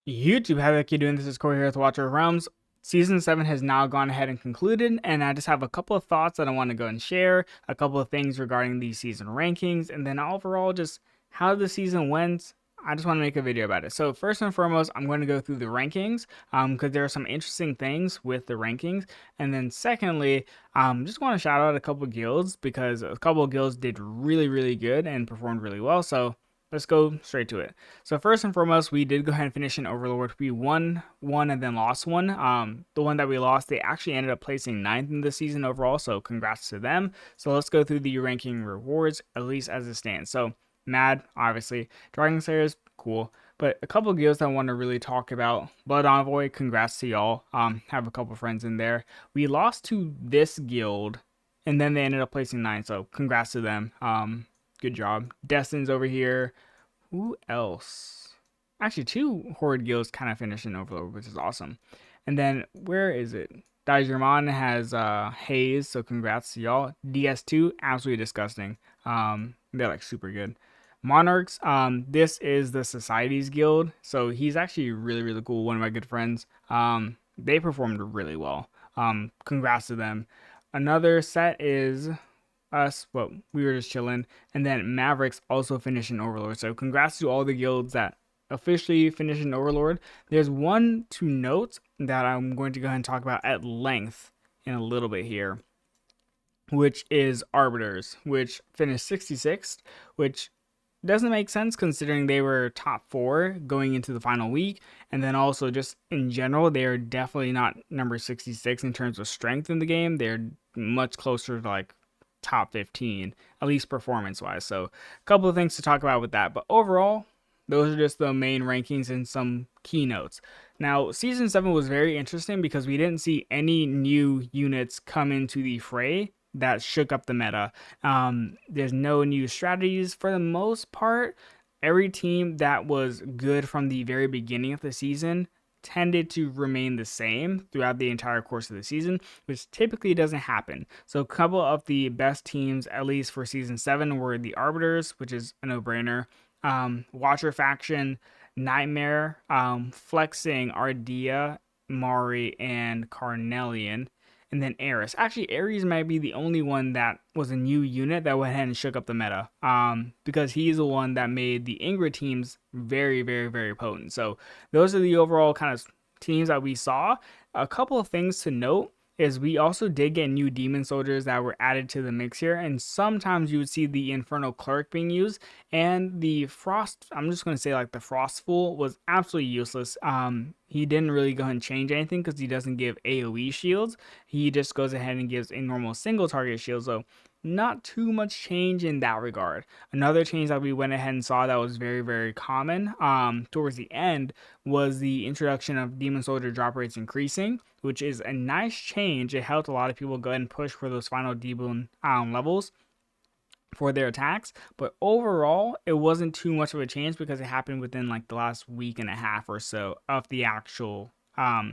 YouTube, how you doing? This is Corey here with Watcher of Realms. Season 7 has now gone ahead and concluded, and I just have a couple of thoughts that I want to go and share, a couple of things regarding the season rankings, and then overall just how the season went. I just want to make a video about it. So first and foremost, I'm going to go through the rankings because there are some interesting things with the rankings. And then secondly, just want to shout out a couple of guilds because a couple of guilds did really good and performed really well. So let's go straight to it. So first and foremost, we did go ahead and finish in Overlord. We won one and then lost one. The one that we lost, they actually ended up placing 9th in the season overall. So congrats to them. So let's go through the ranking rewards, at least as it stands. So Mad, obviously. Dragon Slayers, cool. But a couple of guilds that I want to really talk about. Blood Envoy, congrats to y'all. Have a couple friends in there. We lost to this guild, and then they ended up placing 9th. So congrats to them. Good job. Destin's over here. Who else? Actually, 2 Horde guilds kind of finished in Overlord, which is awesome. And then, where is it? Daijirman has Haze, so congrats to y'all. DS2, absolutely disgusting. They're like super good. Monarchs, this is the Societies Guild, so he's actually really cool. One of my good friends. They performed really well. Congrats to them. Another set is us, but we were just chilling. And then Mavericks also finished in Overlord. So congrats to all the guilds that officially finished in Overlord. There's one to note that I'm going to go ahead and talk about at length in a little bit here, which is Arbiters, which finished 66th, which doesn't make sense considering they were top 4 going into the final week. And then also just in general, they are definitely not number 66 in terms of strength in the game. They're much closer to like top 15, at least performance wise. So a couple of things to talk about with that, but overall those are just the main rankings and some keynotes. Now season 7 was very interesting because we didn't see any new units come into the fray that shook up the meta. There's no new strategies for the most part. Every team that was good from the very beginning of the season tended to remain the same throughout the entire course of the season, which typically doesn't happen. So a couple of the best teams, at least for season 7, were the Arbiters, which is a no-brainer. Watcher faction, Nightmare, flexing Ardea, Mari, and Carnelian. And then Ares. Actually, Ares might be the only one that was a new unit that went ahead and shook up the meta. Because he's the one that made the Ingra teams very potent. So those are the overall kind of teams that we saw. A couple of things to note is we also did get new demon soldiers that were added to the mix here, and sometimes you would see the Infernal Cleric being used, and the Frost, I'm just going to say like the Frost Fool was absolutely useless. He didn't really go ahead and change anything because he doesn't give AoE shields. He just goes ahead and gives a normal single target shield, so not too much change in that regard. Another change that we went ahead and saw that was very common towards the end was the introduction of Demon Soldier drop rates increasing, which is a nice change. It helped a lot of people go ahead and push for those final demon levels for their attacks, but overall it wasn't too much of a change because it happened within like the last week and a half or so of the actual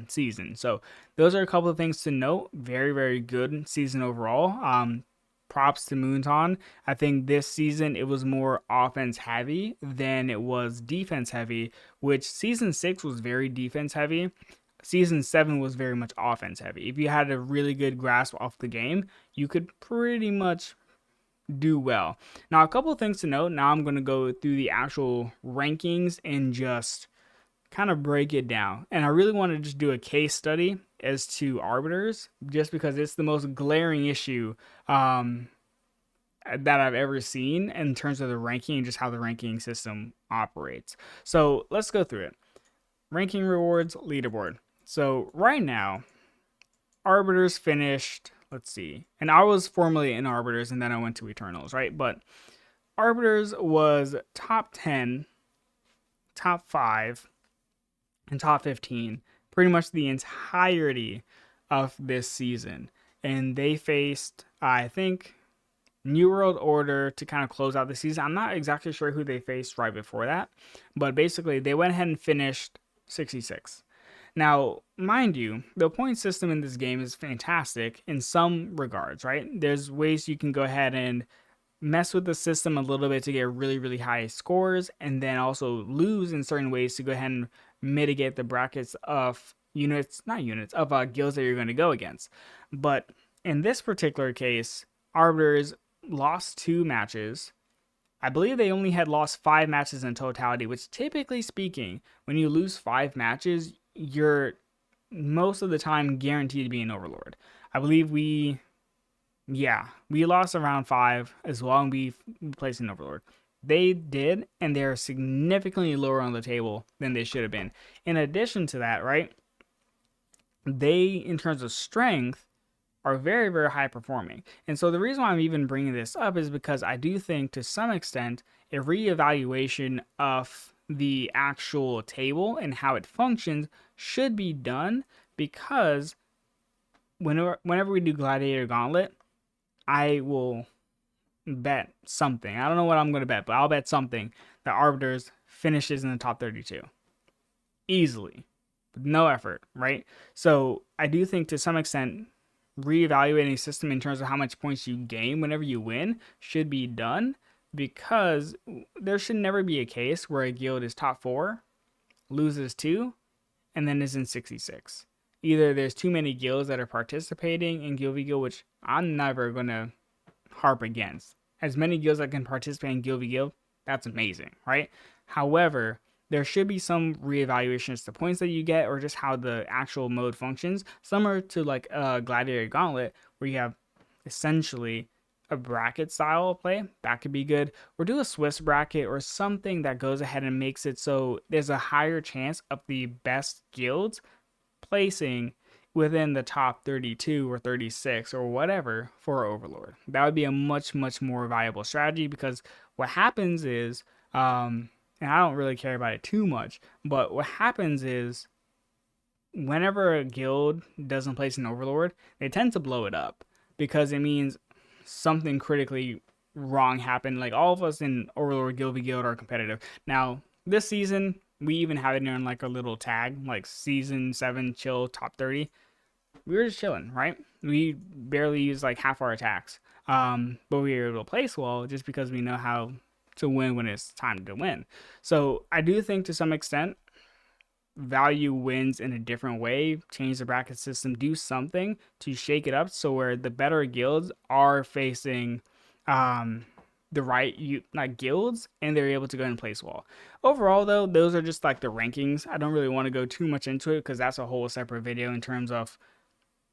season. So those are a couple of things to note. Very good season overall. Props to Moonton. I think this season it was more offense heavy than it was defense heavy, which season 6 was very defense heavy. Season 7 was very much offense heavy. If you had a really good grasp of the game, you could pretty much do well. Now, a couple of things to note. Now I'm going to go through the actual rankings and just kind of break it down. And I really want to just do a case study as to Arbiters, just because it's the most glaring issue that I've ever seen in terms of the ranking and just how the ranking system operates. So let's go through it. Ranking rewards, leaderboard. So right now, Arbiters finished, let's see, and I was formerly in Arbiters and then I went to Eternals, right? But Arbiters was top 10, top 5, and top 15 pretty much the entirety of this season. And they faced, I think, New World Order to kind of close out the season. I'm not exactly sure who they faced right before that, but basically they went ahead and finished 66. Now, mind you, the point system in this game is fantastic in some regards, right? There's ways you can go ahead and mess with the system a little bit to get really high scores, and then also lose in certain ways to go ahead and mitigate the brackets of units, not units, of guilds that you're going to go against. But in this particular case, Arbiters lost 2 matches. I believe they only had lost 5 matches in totality, which typically speaking, when you lose 5 matches, you're most of the time guaranteed to be an Overlord. I believe we lost around 5 as well, and we placed an Overlord. They did, and they're significantly lower on the table than they should have been. In addition to that, right, they, in terms of strength, are very, very high performing. And so the reason why I'm even bringing this up is because I do think to some extent a reevaluation of the actual table and how it functions should be done, because whenever we do Gladiator Gauntlet, I will bet something. I don't know what I'm going to bet, but I'll bet something that Arbiters finishes in the top 32 easily with no effort, right? So I do think to some extent reevaluating a system in terms of how much points you gain whenever you win should be done, because there should never be a case where a guild is top 4, loses 2, and then is in 66. Either there's too many guilds that are participating in Guild v Guild, which I'm never going to harp against. As many guilds that can participate in Guild v Guild, that's amazing, right? However, there should be some reevaluation as to points that you get, or just how the actual mode functions, similar to like a Gladiator Gauntlet, where you have essentially a bracket style of play. That could be good. Or do a Swiss bracket or something that goes ahead and makes it so there's a higher chance of the best guilds placing within the top 32 or 36 or whatever for Overlord. That would be a much, much more viable strategy, because what happens is, and I don't really care about it too much, but what happens is whenever a guild doesn't place an Overlord, they tend to blow it up, because it means something critically wrong happened. Like, all of us in Overlord Guild v Guild are competitive. Now, this season, we even have it in like a little tag, like season 7 chill top 30. We were just chilling, right? We barely used like half our attacks. But we were able to place well just because we know how to win when it's time to win. So I do think to some extent, value wins in a different way. Change the bracket system, do something to shake it up so where the better guilds are facing the right like guilds, and they're able to go and place well. Overall though, those are just like the rankings. I don't really want to go too much into it because that's a whole separate video in terms of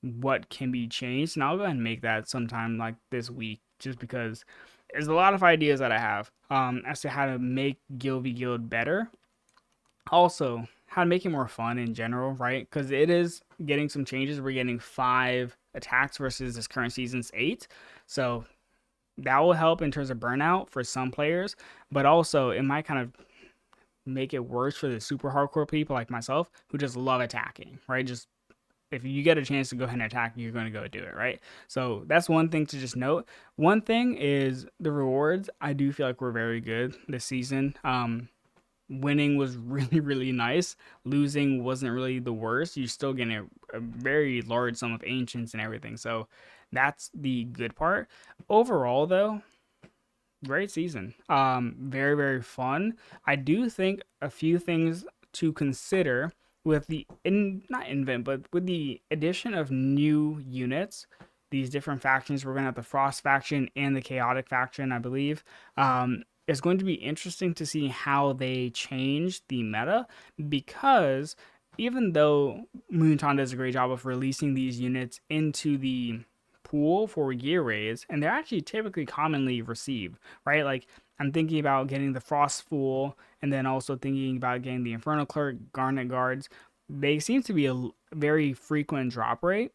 what can be changed, and I'll go ahead and make that sometime like this week, just because there's a lot of ideas that I have as to how to make Guild v Guild better. Also, how to make it more fun in general, right? Because it is getting some changes. We're getting 5 attacks versus this current season's 8. So that will help in terms of burnout for some players, but also it might kind of make it worse for the super hardcore people like myself who just love attacking, right? Just if you get a chance to go ahead and attack, you're going to go do it, right? So that's one thing to just note. One thing is the rewards. I do feel like we're very good this season. Winning was really, really nice. Losing wasn't really the worst. You're still getting a very large sum of ancients and everything. So that's the good part. Overall, though, great season. Very, very fun. I do think a few things to consider with the with the addition of new units. These different factions. We're gonna have the Frost faction and the Chaotic faction, I believe. It's going to be interesting to see how they change the meta, because even though Moonton does a great job of releasing these units into the pool for gear raids, and they're actually typically commonly received, right? Like, I'm thinking about getting the Frost Fool, and then also thinking about getting the Infernal Clerk, Garnet Guards. They seem to be a very frequent drop rate,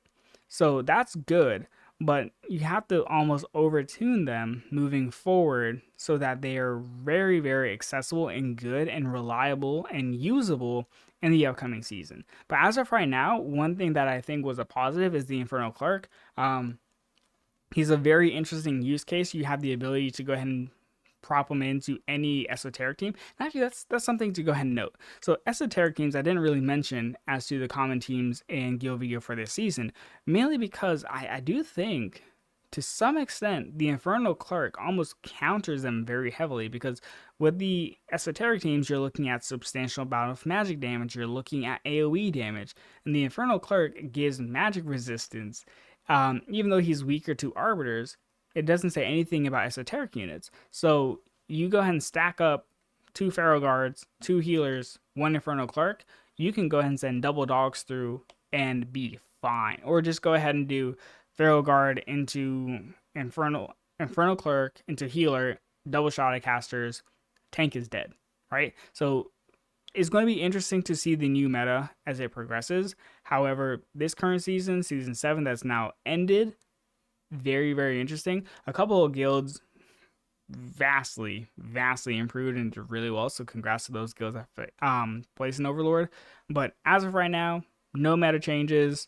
so that's good. But you have to almost overtune them moving forward so that they are very, very accessible and good and reliable and usable in the upcoming season. But as of right now, one thing that I think was a positive is the Infernal Clerk. He's a very interesting use case. You have the ability to go ahead and prop them into any esoteric team. And actually, that's something to go ahead and note. So esoteric teams, I didn't really mention as to the common teams in Guild v Guild for this season, mainly because I do think to some extent the Infernal Clerk almost counters them very heavily, because With the esoteric teams, you're looking at substantial amount of magic damage. You're looking at AoE damage, and the Infernal Clerk gives magic resistance. Even though he's weaker to arbiters, it doesn't say anything about esoteric units. So you go ahead and stack up 2 Feral Guards, 2 healers, 1 Infernal Clerk. You can go ahead and send double dogs through and be fine, or just go ahead and do Feral Guard into Infernal Clerk into healer, double shot at casters, tank is dead, right? So it's going to be interesting to see the new meta as it progresses. However, this current season, season 7, that's now ended, very, very interesting. A couple of guilds vastly improved and did really well. So congrats to those guilds that placed in Overlord. But as of right now, no meta changes.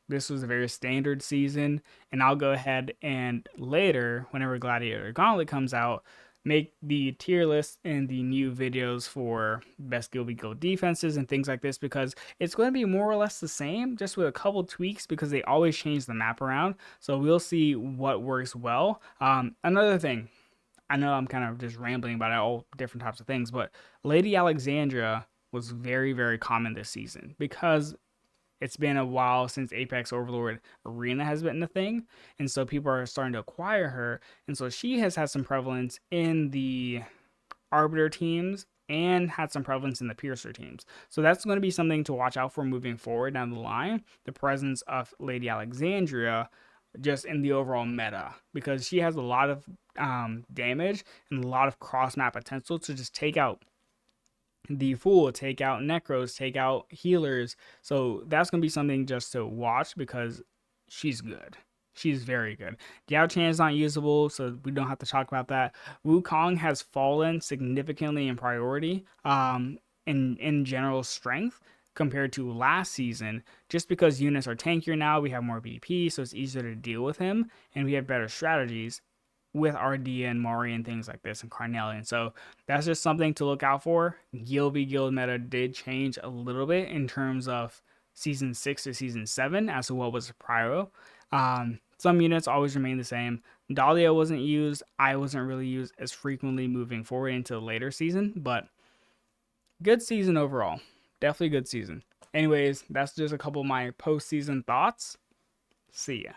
This was a very standard season, and I'll go ahead and later, whenever Gladiator Gauntlet comes out, make the tier list and the new videos for best guild v guild defenses and things like this, because it's going to be more or less the same, just with a couple tweaks, because they always change the map around. So we'll see what works well. Another thing, I know I'm kind of just rambling about all different types of things, but Lady Alexandria was very, very common this season because it's been a while since Apex Overlord Arena has been a thing, and so people are starting to acquire her, and so she has had some prevalence in the Arbiter teams and had some prevalence in the Piercer teams. So that's going to be something to watch out for moving forward down the line, the presence of Lady Alexandria just in the overall meta, because she has a lot of damage and a lot of cross map potential to just take out the Fool, take out Necros, take out healers. So that's going to be something just to watch because she's good. She's very good. Yao Chan is not usable, so we don't have to talk about that. Wukong has fallen significantly in priority, in general strength compared to last season, just because units are tankier now. We have more BP, so it's easier to deal with him, and we have better strategies with Ardea and Mari and things like this and Carnelian. So that's just something to look out for. Guild v Guild meta did change a little bit in terms of season 6 to season 7 as to what was prior. Some units always remain the same. Dahlia wasn't used. I wasn't really used as frequently moving forward into the later season, but good season overall. Definitely good season. Anyways, that's just a couple of my post-season thoughts. See ya.